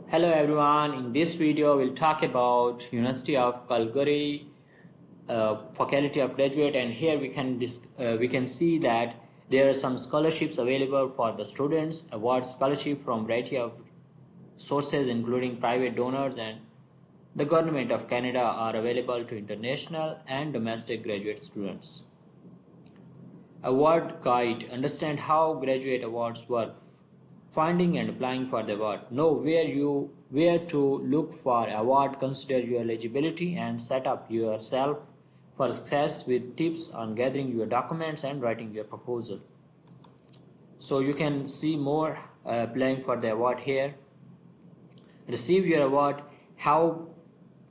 Hello everyone, in this video we'll talk about University of Calgary faculty of graduate, and here we can see that there are some scholarships available for the students. Award scholarship from variety of sources including private donors and the government of Canada are available to international and domestic graduate students. Award guide: understand how graduate awards work. Finding and applying for the award: know where to look for award, consider your eligibility, and set up yourself for success with tips on gathering your documents and writing your proposal. So you can see more applying for the award here. Receive your award: how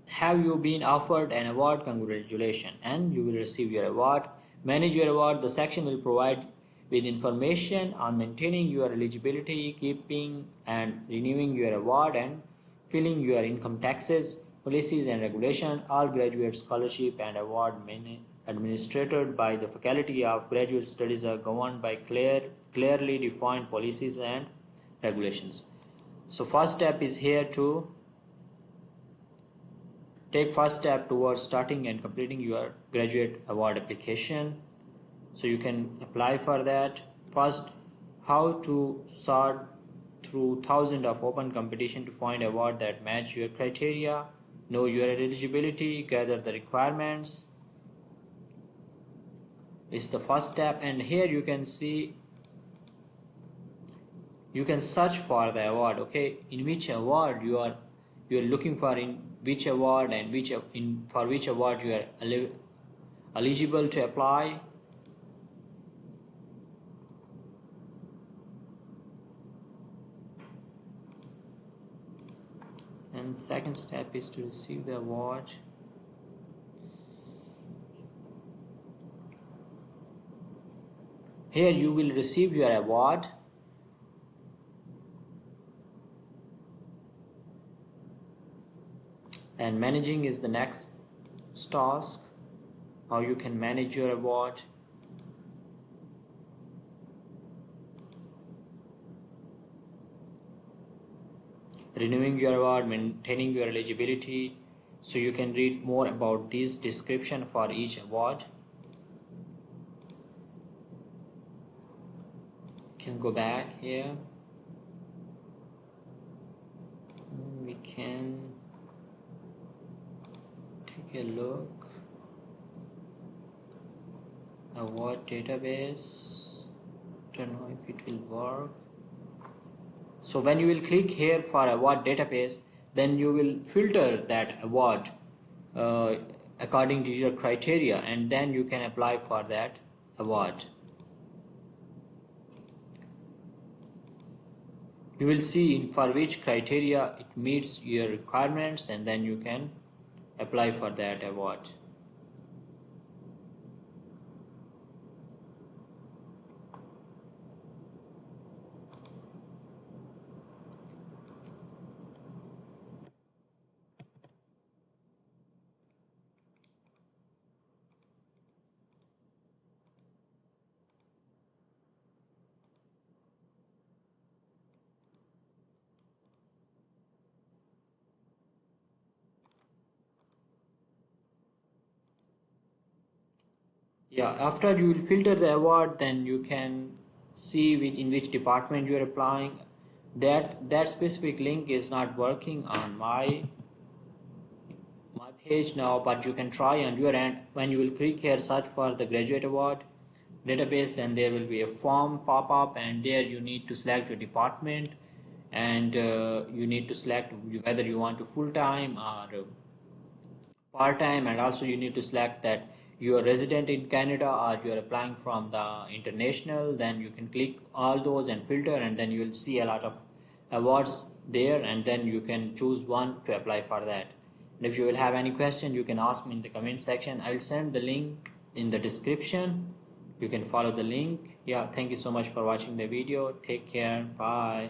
have you been offered an award? Congratulations, and you will receive your award. Manage your award: the section will provide with information on maintaining your eligibility, keeping and renewing your award, and filing your income taxes. Policies and regulations: all graduate scholarship and award administered by the Faculty of Graduate Studies are governed by clearly defined policies and regulations. So first step is here to take first step towards starting and completing your graduate award application. So you can apply for that. First, how to sort through thousands of open competition to find award that match your criteria. Know your eligibility, gather the requirements is the first step. And here you can see you can search for the award. Okay, in which award you are looking for, in which award, and for which award you are eligible to apply. And second step is to receive the award. Here you will receive your award. And managing is the next task, how you can manage your award. Renewing your award, maintaining your eligibility. So you can read more about this description for each award. You can go back here. We can take a look. Award database. Don't know if it will work. So when you will click here for award database, then you will filter that award according to your criteria, and then you can apply for that award. You will see for which criteria it meets your requirements, and then you can apply for that award. Yeah, after you will filter the award, then you can see in which department you are applying. That specific link is not working on my page now, but you can try on your end. When you will click here, search for the graduate award database, then there will be a form pop up, and there you need to select your department, and you need to select whether you want to full-time or part-time, and also you need to select that you are resident in Canada or you are applying from the international. Then you can click all those and filter, and then you will see a lot of awards there, and then you can choose one to apply for that. And if you will have any question, you can ask me in the comment section. I will send the link in the description. You can follow the link. Yeah, thank you so much for watching the video. Take care. Bye.